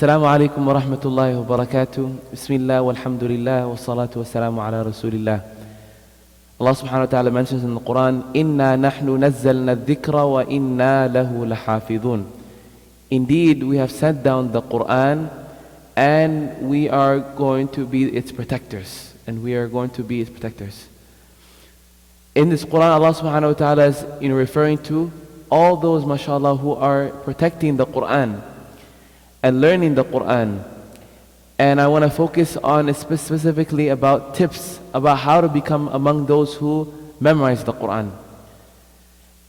Assalamu alaikum wa rahmatullahi wa barakatuh. Bismillah walhamdulillah wa salatu wa salamu ala rasulillah. Allah subhanahu wa ta'ala mentions in the Quran, Inna nahnu nazzalna dhikra wa inna lahu lahafidhun. Indeed, we have sent down the Quran and we are going to be its protectors. In this Quran, Allah subhanahu wa ta'ala is referring to all those, mashallah, who are protecting the Quran and learning the Quran. And I want to focus on specifically about tips about how to become among those who memorize the Quran.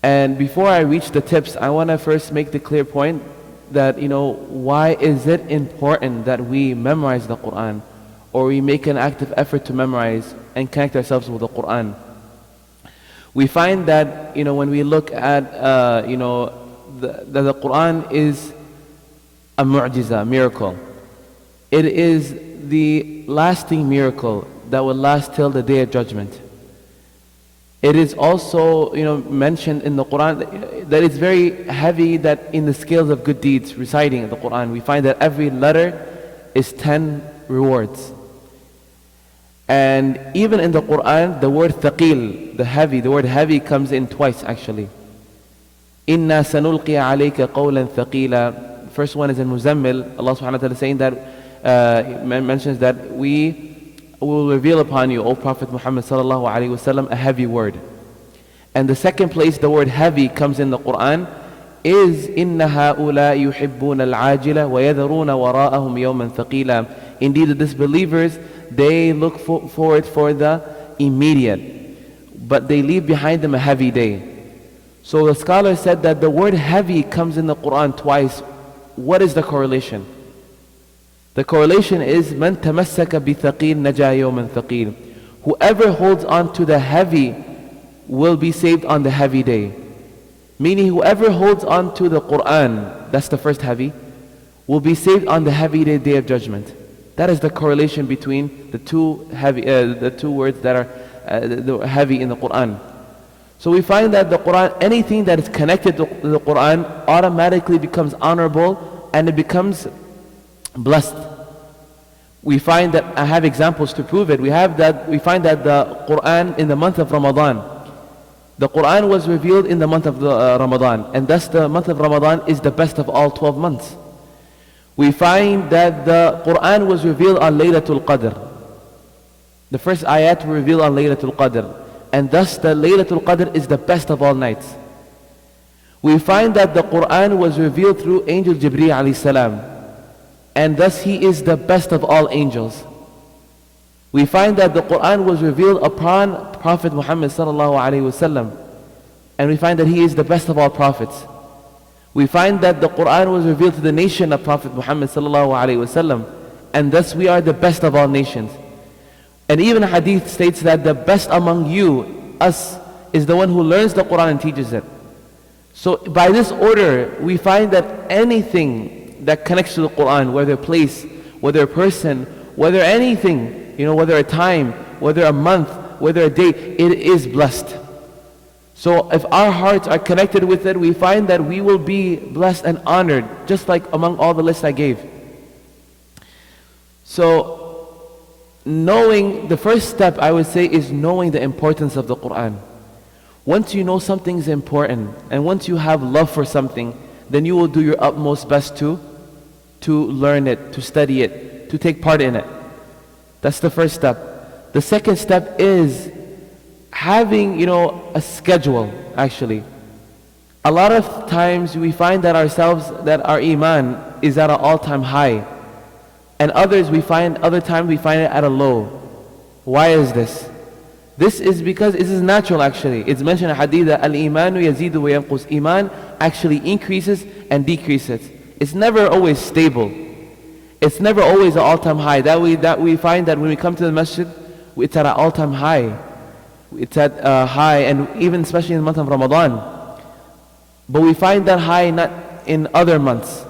And before I reach the tips, I want to first make the clear point that, why is it important that we memorize the Quran, or we make an active effort to memorize and connect ourselves with the Quran? We find that, when we look at, the Quran is a mu'jiza, miracle. It is the lasting miracle that will last till the Day of Judgment. It is also, mentioned in the Quran that it's very heavy, that in the scales of good deeds, reciting the Quran, we find that every letter is 10 rewards. And even in the Quran, the word thaqil, the word heavy comes in twice actually. Inna sanulqi alayka qawlan thaqila. First one is in Muzammil. Allah subhanahu wa ta'ala saying that, mentions that we will reveal upon you, O Prophet Muhammad sallallahu alayhi wasallam, a heavy word. And the second place the word heavy comes in the Quran is Inna ha'ula yuhibbuna al-ajila wa yadharuna wara'ahum yawman thaqila. Indeed, the disbelievers, they look forward for the immediate, but they leave behind them a heavy day. So the scholar said that the word heavy comes in the Quran twice. What is the correlation? The correlation is Man tamassaka bi thaqil naja yawman thaqil. Whoever holds on to the heavy will be saved on the heavy day. Meaning whoever holds on to the Quran, that's the first heavy, will be saved on the heavy day of judgment. That is the correlation between the two words that are heavy in the Quran. So we find that the Quran, anything that is connected to the Quran automatically becomes honorable and it becomes blessed. We find that, I have examples to prove it. We find that the Quran in the month of Ramadan, the Quran was revealed in the month of Ramadan, and thus the month of Ramadan is the best of all 12 months. We find that the Quran was revealed on Laylatul Qadr. The first ayat were revealed on Laylatul Qadr, and thus the Laylatul Qadr is the best of all nights. We find that the Quran was revealed through Angel Jibreel alayhi salam, and thus he is the best of all angels. We find that the Quran was revealed upon Prophet Muhammad sallallahu alaihi wasallam, and we find that he is the best of all prophets. We find that the Quran was revealed to the nation of Prophet Muhammad sallallahu alaihi wasallam, and thus we are the best of all nations. And even hadith states that the best among you, us, is the one who learns the Quran and teaches it. So by this order, we find that anything that connects to the Quran, whether a place, whether a person, whether anything, whether a time, whether a month, whether a day, it is blessed. So if our hearts are connected with it, we find that we will be blessed and honored, just like among all the lists I gave. So knowing, the first step I would say is knowing the importance of the Quran. Once you know something is important, and once you have love for something, then you will do your utmost best to learn it, to study it, to take part in it. That's the first step. The second step is having, a schedule, actually. A lot of times we find that our iman is at an all-time high. And other times we find it at a low. Why is this? This is because this is natural actually. It's mentioned in hadith that al-imanu yazidu wa yanqus. Iman actually increases and decreases. It's never always stable. It's never always an all-time high. That we find that when we come to the masjid, it's at an all-time high. It's at high, and even especially in the month of Ramadan. But we find that high not in other months.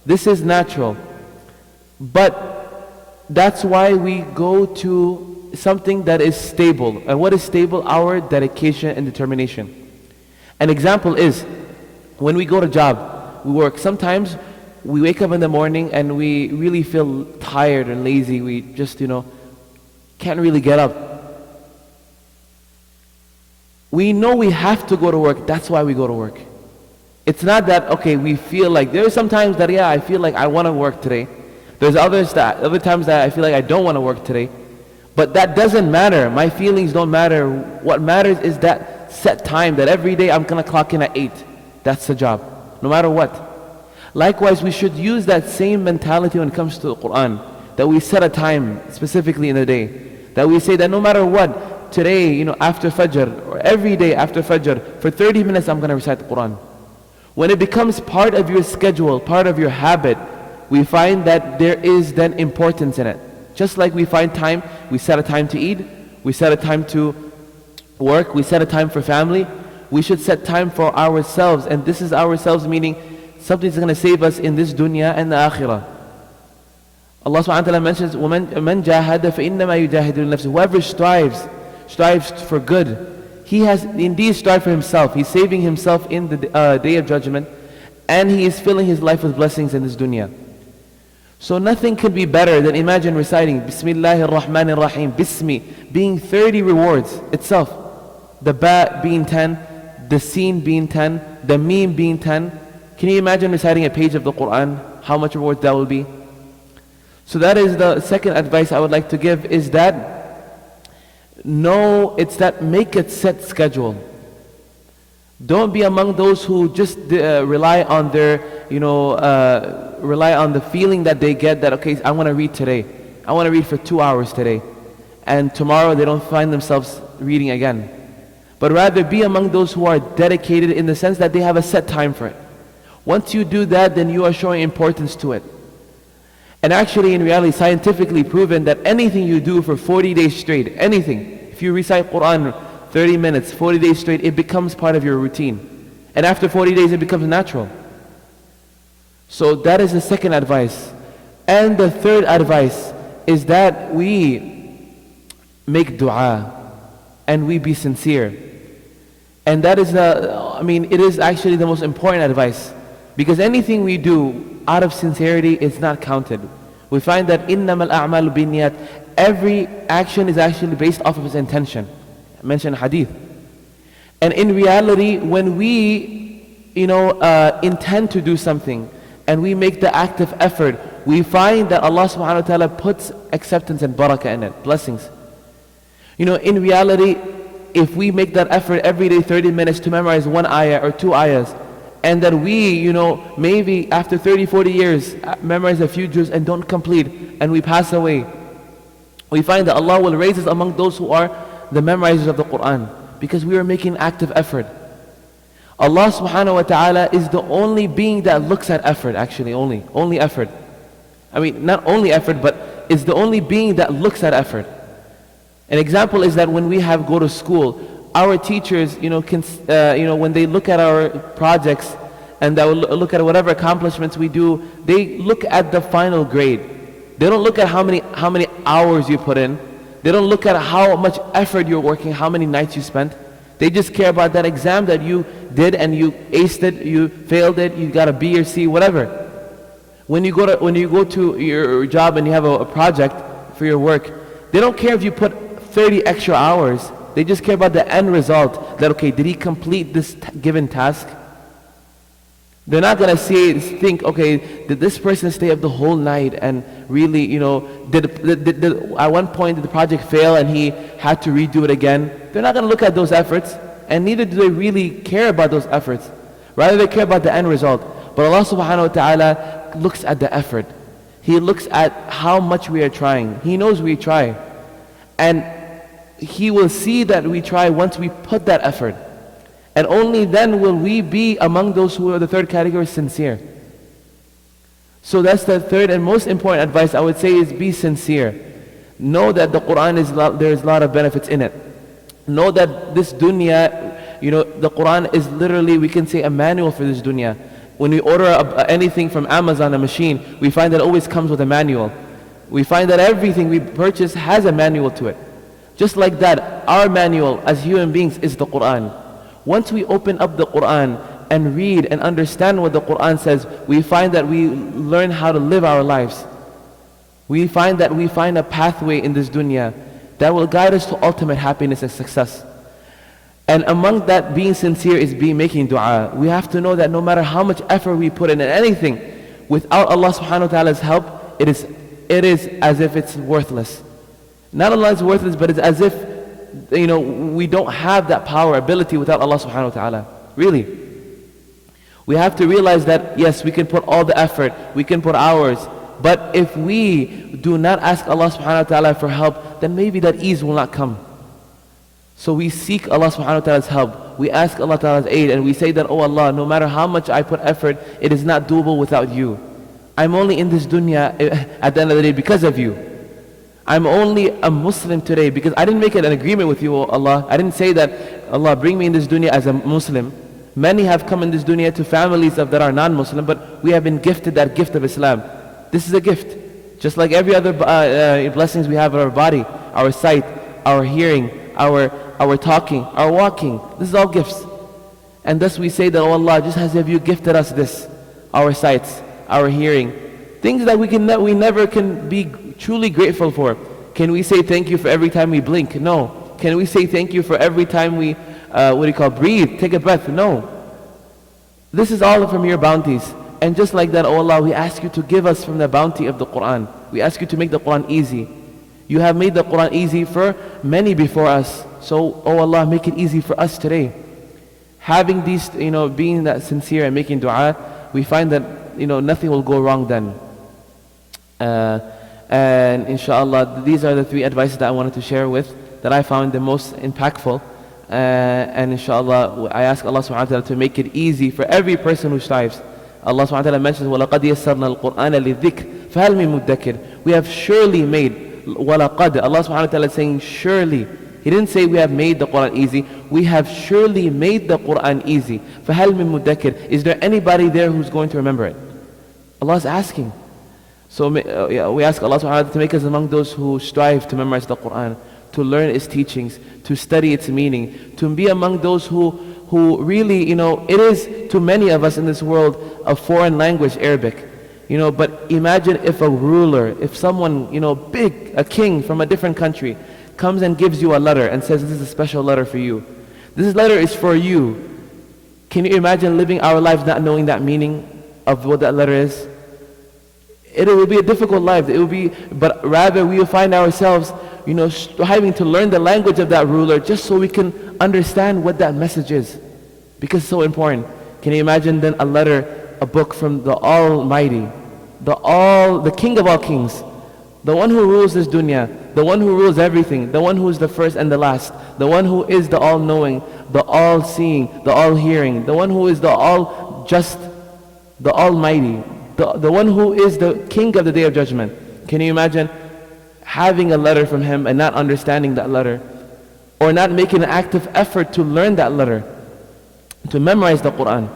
This is natural. But that's why we go to something that is stable. And what is stable? Our dedication and determination. An example is when we go to job, we work. Sometimes we wake up in the morning and we really feel tired and lazy. We just, can't really get up. We know we have to go to work. That's why we go to work. It's not that, okay, we feel like, there are some times that, I feel like I want to work today. There's other times that I feel like I don't want to work today. But that doesn't matter. My feelings don't matter. What matters is that set time that every day I'm going to clock in at 8. That's the job, no matter what. Likewise, we should use that same mentality when it comes to the Quran, that we set a time specifically in the day, that we say that no matter what, today, after Fajr, or every day after Fajr, for 30 minutes I'm going to recite the Quran. When it becomes part of your schedule, part of your habit, we find that there is then importance in it. Just like we find time, we set a time to eat, we set a time to work, we set a time for family, we should set time for ourselves. And this is ourselves meaning something that's going to save us in this dunya and the akhirah. Allah subhanahu wa ta'ala mentions, وَمَنْ جَاهَدَ فَإِنَّمَا يُجَاهِدُ لِنَفْسِهِ. Whoever strives for good, he has indeed strived for himself. He's saving himself in the day of judgment, and he is filling his life with blessings in this dunya. So nothing could be better than imagine reciting Bismillahir Rahmanir Rahim, Bismi, being 30 rewards itself. The ba being 10, the sin being 10, the meme being 10. Can you imagine reciting a page of the Quran? How much reward that will be? So that is the second advice I would like to give, is that make a set schedule. Don't be among those who just rely on their, rely on the feeling that they get that, okay, I want to read today. I want to read for 2 hours today. And tomorrow they don't find themselves reading again. But rather be among those who are dedicated in the sense that they have a set time for it. Once you do that, then you are showing importance to it. And actually, in reality, scientifically proven that anything you do for 40 days straight, anything, if you recite Quran 30 minutes, 40 days straight, it becomes part of your routine. And after 40 days, it becomes natural. So that is the second advice. And the third advice is that we make dua and we be sincere. And that is it is actually the most important advice. Because anything we do out of sincerity is not counted. We find that إِنَّمَا الْأَعْمَالُ بِالنِّيَّاتِ, every action is actually based off of its intention. I mentioned hadith. And in reality, when we intend to do something and we make the active effort, we find that Allah subhanahu wa ta'ala puts acceptance and barakah in it, blessings. In reality, if we make that effort every day 30 minutes to memorize 1 ayah or 2 ayahs, and that we, maybe after 30, 40 years, memorize a few juz and don't complete, and we pass away, we find that Allah will raise us among those who are the memorizers of the Quran, because we are making active effort. Allah subhanahu wa ta'ala is the only being that looks at effort, actually, only effort. Not only effort, but is the only being that looks at effort. An example is that when we go to school, our teachers, when they look at our projects and they will look at whatever accomplishments we do, they look at the final grade. They don't look at how many hours you put in. They don't look at how much effort you're working, how many nights you spent. They just care about that exam that you did and you aced it, you failed it, you got a B or C, whatever. When you go to your job and you have a project for your work, they don't care if you put 30 extra hours. They just care about the end result, that okay, did he complete this given task? They're not going to think, okay, did this person stay up the whole night and really, did at one point did the project fail and he had to redo it again? They're not going to look at those efforts, and neither do they really care about those efforts. Rather, they care about the end result. But Allah subhanahu wa ta'ala looks at the effort. He looks at how much we are trying. He knows we try. And He will see that we try once we put that effort. And only then will we be among those who are the third category, sincere. So that's the third and most important advice I would say, is be sincere. Know that the Quran there's a lot of benefits in it. Know that this dunya, the Quran is literally, we can say, a manual for this dunya. When we order anything from Amazon, a machine, we find that it always comes with a manual. We find that everything we purchase has a manual to it. Just like that, our manual as human beings is the Quran. Once we open up the Quran and read and understand what the Quran says, we find that we learn how to live our lives. We find that we find a pathway in this dunya that will guide us to ultimate happiness and success. And among that, being sincere is making dua. We have to know that no matter how much effort we put in anything, without Allah subhanahu wa ta'ala's help, it is as if it's worthless. Not Allah is worthless, but it's as if, we don't have that power, ability without Allah subhanahu wa ta'ala. Really. We have to realize that, yes, we can put all the effort, we can put hours, but if we do not ask Allah subhanahu wa ta'ala for help, then maybe that ease will not come. So we seek Allah subhanahu wa ta'ala's help. We ask Allah ta'ala's aid, and we say that, oh Allah, no matter how much I put effort, it is not doable without you. I'm only in this dunya at the end of the day because of you. I'm only a Muslim today because I didn't make an agreement with you, oh Allah. I didn't say that, Allah, bring me in this dunya as a Muslim. Many have come in this dunya to families that are non-Muslim, but we have been gifted that gift of Islam. This is a gift. Just like every other blessings we have in our body, our sight, our hearing, our talking, our walking. This is all gifts. And thus we say that, oh Allah, just as if you gifted us this, our sights, our hearing, things that we never can be truly grateful for. Can we say thank you for every time we blink? No. Can we say thank you for every time we, breathe, take a breath? No. This is all from your bounties. And just like that, oh Allah, we ask you to give us from the bounty of the Quran. We ask you to make the Quran easy. You have made the Quran easy for many before us. So, oh Allah, make it easy for us today. Having these, being that sincere and making dua, we find that, nothing will go wrong then. And inshallah, these are the 3 advices that I wanted to share with, that I found the most impactful. And inshallah, I ask Allah subhanahu wa ta'ala to make it easy for every person who strives. Allah subhanahu wa ta'ala mentions, وَلَقَدْ يَسَّرْنَا الْقُرْآنَ لِلذِّكْرِ فَهَلْ مِن مُدَّكِرٍ. We have surely made, وَلَقَدْ, Allah subhanahu wa ta'ala is saying surely. He didn't say we have made the Quran easy. We have surely made the Quran easy. فَهَلْ مِن مُدَّكِرٍ. Is there anybody there who's going to remember it? Allah is asking. So we ask Allah subhanahu wa ta'ala to make us among those who strive to memorize the Quran, to learn its teachings, to study its meaning, to be among those who really, it is to many of us in this world a foreign language, Arabic. But imagine if a ruler, if someone, big, a king from a different country, comes and gives you a letter and says, this is a special letter for you. This letter is for you. Can you imagine living our lives not knowing that meaning of what that letter is? It will be a difficult life. But rather we will find ourselves, striving to learn the language of that ruler just so we can understand what that message is. Because it's so important. Can you imagine then a letter, a book from the Almighty, the King of all kings, the one who rules this dunya, the one who rules everything, the one who is the first and the last, the one who is the all-knowing, the all-seeing, the all-hearing, the one who is the all-just, the Almighty, the one who is the King of the Day of Judgment. Can you imagine having a letter from him and not understanding that letter, or not making an active effort to learn that letter, to memorize the Quran?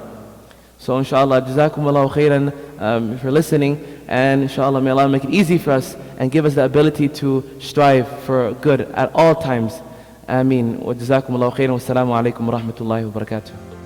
So inshallah, jazakumullahu khairan for listening, and inshallah may Allah make it easy for us and give us the ability to strive for good at all times. Ameen. Wa jazakumullahu khairan. Wassalamu alaikum wa rahmatullahi wa barakatuh.